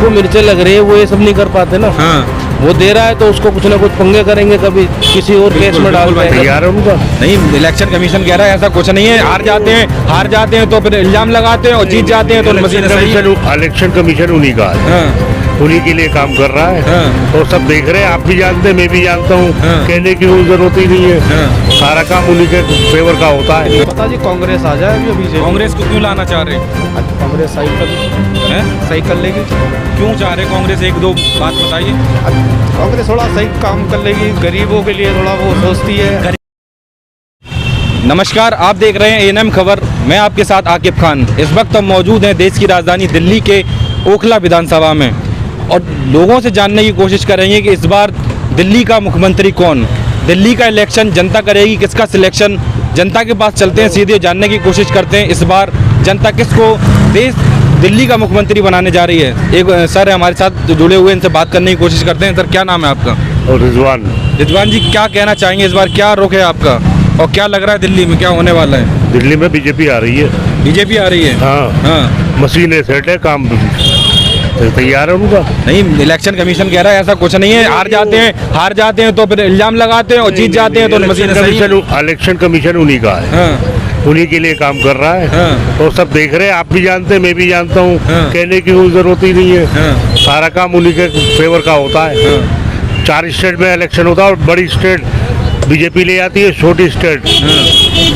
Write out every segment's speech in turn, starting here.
जिनको मिर्चें लग रही है वो ये सब नहीं कर पाते ना। हाँ। वो दे रहा है तो उसको कुछ ना कुछ पंगे करेंगे, कभी किसी और केस में डाल देंगे। तैयार है उनका। नहीं, इलेक्शन कमीशन कह रहा है ऐसा कुछ नहीं है, हार जाते हैं तो फिर इल्जाम लगाते हैं और जीत जाते हैं तो मशीन सही है। इलेक्शन कमीशन उन्हीं का है। हाँ। उन्हीं के लिए काम कर रहा है। हाँ। और सब देख रहे हैं, आप भी जानते हैं, मैं भी जानता हूँ। हाँ। कहने की कोई जरूरत ही नहीं है। हाँ। सारा काम उन्हीं के फेवर का होता है। पता जी कांग्रेस आ जाए अभी बीजेपी। कांग्रेस को क्यों लाना चाह रहे हैं? कांग्रेस सही कर लेगी। क्यों चाह रहे कांग्रेस, एक दो बात बताइए। कांग्रेस थोड़ा सही काम कर लेगी, गरीबों के लिए थोड़ा वो सोचती है। नमस्कार, आप देख रहे हैं एएनएम खबर। मैं आपके साथ आकिब खान। इस वक्त हम मौजूद हैं देश की राजधानी दिल्ली के ओखला विधानसभा में और लोगों से जानने की कोशिश करेंगे कि इस बार दिल्ली का मुख्यमंत्री कौन। दिल्ली का इलेक्शन जनता करेगी, किसका सिलेक्शन। जनता के पास चलते हैं, सीधे जानने की कोशिश करते हैं इस बार जनता किसको दिल्ली का मुख्यमंत्री बनाने जा रही है। एक सर हमारे साथ जुड़े हुए, इनसे बात करने की कोशिश करते हैं। सर क्या नाम है आपका? और रिजवान जी, क्या कहना चाहेंगे इस बार, क्या रुख है आपका और क्या लग रहा है दिल्ली में क्या होने वाला है? दिल्ली में बीजेपी आ रही है। बीजेपी आ रही है। हाँ। मशीनें सेट है, काम तैयार है उनका। नहीं, इलेक्शन कमीशन कह रहा है ऐसा कुछ नहीं है, हार जाते हैं तो फिर इल्जाम लगाते हैं और जीत जाते हैं तो मशीन सही है। इलेक्शन कमीशन उन्हीं का है। हाँ। उन्हीं के लिए काम कर रहा है। हाँ। और सब देख रहे हैं, आप भी जानते हैं, मैं भी जानता हूँ। हाँ। कहने की कोई जरूरत ही नहीं है। हाँ। सारा काम उन्हीं के फेवर का होता है। हाँ। 4 स्टेट में इलेक्शन होता है और बड़ी स्टेट बीजेपी ले जाती है, छोटी स्टेट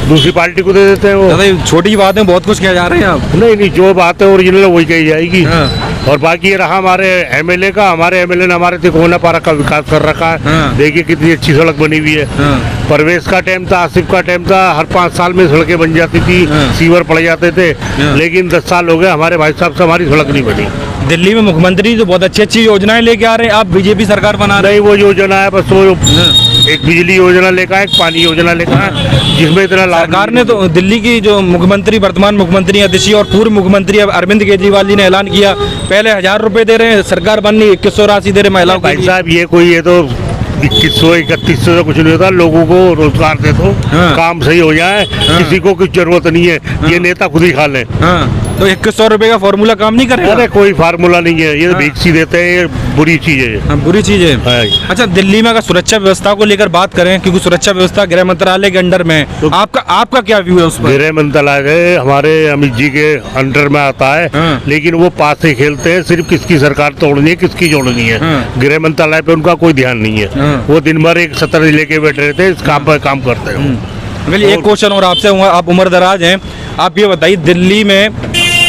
दूसरी पार्टी को दे देते हैं। वो छोटी बात है, बहुत कुछ कह जा रहे हैं आप। नहीं, जो बात है ओरिजिनल है वही कही जाएगी। हाँ। और बाकी ये रहा हमारे एमएलए का। हमारे एमएलए ने हमारे तिकोना पारा का विकास कर रखा है। हाँ। देखिए कितनी अच्छी सड़क बनी हुई है। हाँ। परवेश का टाइम था, आसिफ का टाइम था, हर 5 साल में सड़कें बन जाती थी। हाँ। सीवर पड़ जाते थे। हाँ। लेकिन 10 साल हो गए हमारे भाई साहब से हमारी सड़क नहीं बनी। दिल्ली में मुख्यमंत्री तो बहुत अच्छी अच्छी योजनाएं लेके आ रहे हैं, आप बीजेपी सरकार बना रहे नहीं, वो योजना है बस वो हैं। एक बिजली योजना लेकर, एक पानी योजना लेकर, जिसमें इतना लाभ। सरकार ने तो दिल्ली की जो मुख्यमंत्री, वर्तमान मुख्यमंत्री अदिशी और पूर्व मुख्यमंत्री अरविंद केजरीवाल जी ने ऐलान किया, पहले 1000 रुपए दे रहे हैं, सरकार बननी 2100 राशि दे रहे महिलाओं को। भाई साहब ये तो 2100 3100 कुछ नहीं होता। लोगों को रोजगार दे दो। हाँ। काम सही हो जाए। हाँ। किसी को कुछ जरूरत नहीं है। हाँ। ये नेता खुद ही खा ले। हाँ। तो 2100 रुपए का फॉर्मूला काम नहीं करेगा? अरे कोई फार्मूला नहीं है, ये हाँ। भीख देते हैं, ये बुरी चीज है। हाँ, बुरी चीज है। हाँ। अच्छा, दिल्ली में अगर सुरक्षा व्यवस्था को लेकर बात करें, क्योंकि सुरक्षा व्यवस्था गृह मंत्रालय के अंडर में है, तो आपका क्या व्यू है उस पर? गृह मंत्रालय हमारे अमित जी के अंडर में आता है। हाँ। लेकिन वो पास से खेलते हैं, सिर्फ किसकी सरकार तोड़नी है, किसकी जोड़नी है। हाँ। गृह मंत्रालय पे उनका कोई ध्यान नहीं है। हाँ। वो दिन भर एक सत्र लेके बैठे रहते हैं, इस काम पर काम करते हैं। चलिए, एक क्वेश्चन और आपसे, आप उम्र दराज हैं, आप ये बताइए, दिल्ली में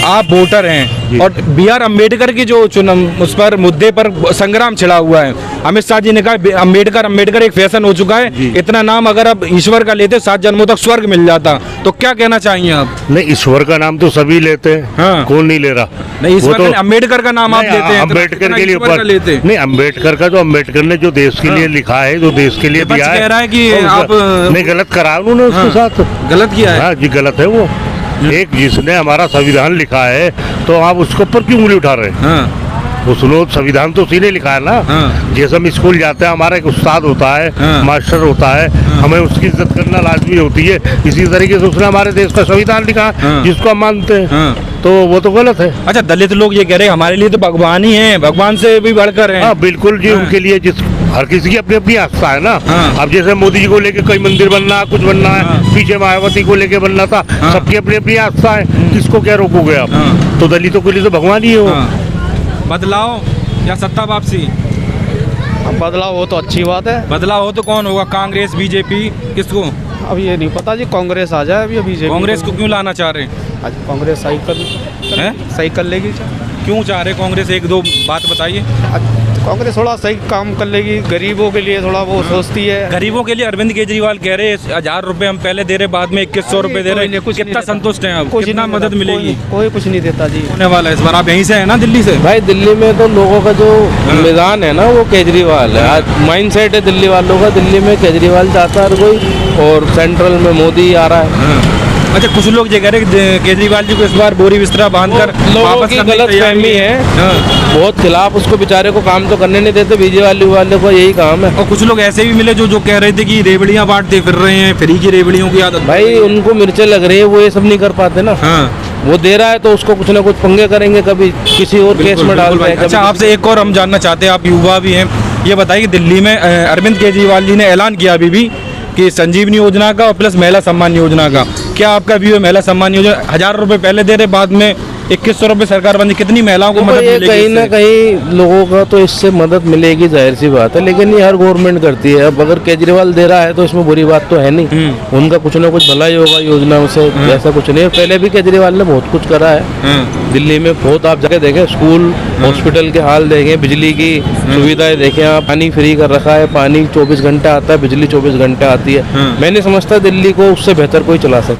आप वोटर हैं और BR अम्बेडकर की जो चुनाव उस पर मुद्दे पर संग्राम छिड़ा हुआ है। अमित शाह जी ने कहा अम्बेडकर एक फैशन हो चुका है, इतना नाम अगर अब ईश्वर का लेते 7 जन्मों तक स्वर्ग मिल जाता। तो क्या कहना चाहेंगे आप? नहीं, ईश्वर का नाम तो सभी लेते हैं। हाँ। कौन नहीं ले रहा? नहीं, ईश्वर तो अम्बेडकर का नाम आप लेते हैं, अम्बेडकर के लिए ईश्वर का लेते। नहीं, अम्बेडकर का जो अम्बेडकर ने जो देश के लिए लिखा है, जो देश के लिए दिया है, कह रहा है कि आप नहीं, गलत करा उन्होंने उसके साथ। गलत किया है। हाँ जी, गलत है वो। एक जिसने हमारा संविधान लिखा है तो आप उसके ऊपर क्यों उंगली उठा रहे हैं? हाँ। वो सुनो, संविधान तो उसी ने लिखा है ना। हाँ। जैसे हम स्कूल जाते हैं, हमारा एक उस्ताद होता है। हाँ। मास्टर होता है। हाँ। हमें उसकी इज्जत करना लाजमी होती है। इसी तरीके से उसने हमारे देश का संविधान लिखा है, हाँ। जिसको हम मानते हैं। हाँ। तो वो तो गलत है। अच्छा, दलित लोग ये कह रहे हैं हमारे लिए तो भगवान ही है, भगवान से भी बढ़कर है। हाँ बिल्कुल जी। हाँ। उनके लिए हर किसी की अपनी अपनी आस्था है ना। हाँ। अब जैसे मोदी जी को लेके कई मंदिर बनना, कुछ बनना है। हाँ। पीछे मायावती को लेके बनना था। हाँ। सबकी अपनी अपनी आस्था है। किसको क्या रोकोगे आप? हाँ। तो दलितों के लिए तो भगवान ही है वो। हाँ। बदलाव या सत्ता वापसी? बदलाव हो तो अच्छी बात है। बदलाव हो तो कौन होगा, कांग्रेस, बीजेपी, किसको? अब ये नहीं पता जी, कांग्रेस आ जाए अभी बीजेपी। कांग्रेस को क्यों लाना चाह रहे हैं? आज कांग्रेस सही कर लेगी। क्यों चाह रहे कांग्रेस, एक दो बात बताइए। कांग्रेस थोड़ा सही काम कर लेगी, गरीबों के लिए थोड़ा वो सोचती है। गरीबों के लिए अरविंद केजरीवाल कह रहे हैं 1000 रुपए हम पहले दे रहे, बाद में 2100 रुपए दे रहे हैं। कितना संतुष्ट हैं आप? कितना मदद मिलेगी? कोई कुछ नहीं देता जी। होने वाला है इस बार। आप यहीं से है ना, दिल्ली से? भाई दिल्ली में तो लोगों का जो मैदान है ना वो केजरीवाल है। आज माइंड सेट है दिल्ली वालों का, दिल्ली में केजरीवाल चाहता है हर कोई, और सेंट्रल में मोदी आ रहा है। अच्छा, कुछ लोग ये कह रहे हैं केजरीवाल जी को इस बार बोरी बिस्तरा बांधकर लोगों की गलत फहमी है। बहुत खिलाफ, उसको बेचारे को काम तो करने नहीं देते। बीजेपी वाले को यही काम है। और कुछ लोग ऐसे भी मिले जो कह रहे थे कि रेवड़ियां बांटते फिर रहे हैं, फ्री की रेवड़ियों की आदत। भाई उनको मिर्चें लग रही है, वो ये सब नहीं कर पाते ना। हाँ। वो दे रहा है तो उसको कुछ ना कुछ पंगे करेंगे, कभी किसी और केस में डाल देंगे। अच्छा, आपसे एक और हम जानना चाहते हैं, आप युवा भी हैं, ये बताइए कि दिल्ली में अरविंद केजरीवाल जी ने ऐलान किया अभी भी कि संजीवनी योजना का और प्लस महिला सम्मान योजना का, क्या आपका व्यू है? महिला सम्मान योजना 1000 रुपये पहले दे रहे, बाद में 2100 रुपये सरकार बंदी, कितनी महिलाओं को मदद मिलेगी? कहीं ना कहीं लोगों का तो इससे मदद मिलेगी, जाहिर सी बात है, लेकिन ये हर गवर्नमेंट करती है। अब अगर केजरीवाल दे रहा है तो इसमें बुरी बात तो है नहीं, उनका कुछ ना कुछ भला ही होगा योजनाओं से, ऐसा कुछ नहीं है। पहले भी केजरीवाल ने बहुत कुछ करा है दिल्ली में, बहुत आप जगह देखें, स्कूल हॉस्पिटल के हाल देखें, बिजली की सुविधाएं देखें आप, पानी फ्री कर रखा है, पानी 24 घंटे आता है, बिजली 24 घंटे आती है। मैं नहीं समझता दिल्ली को उससे बेहतर कोई चला सकता।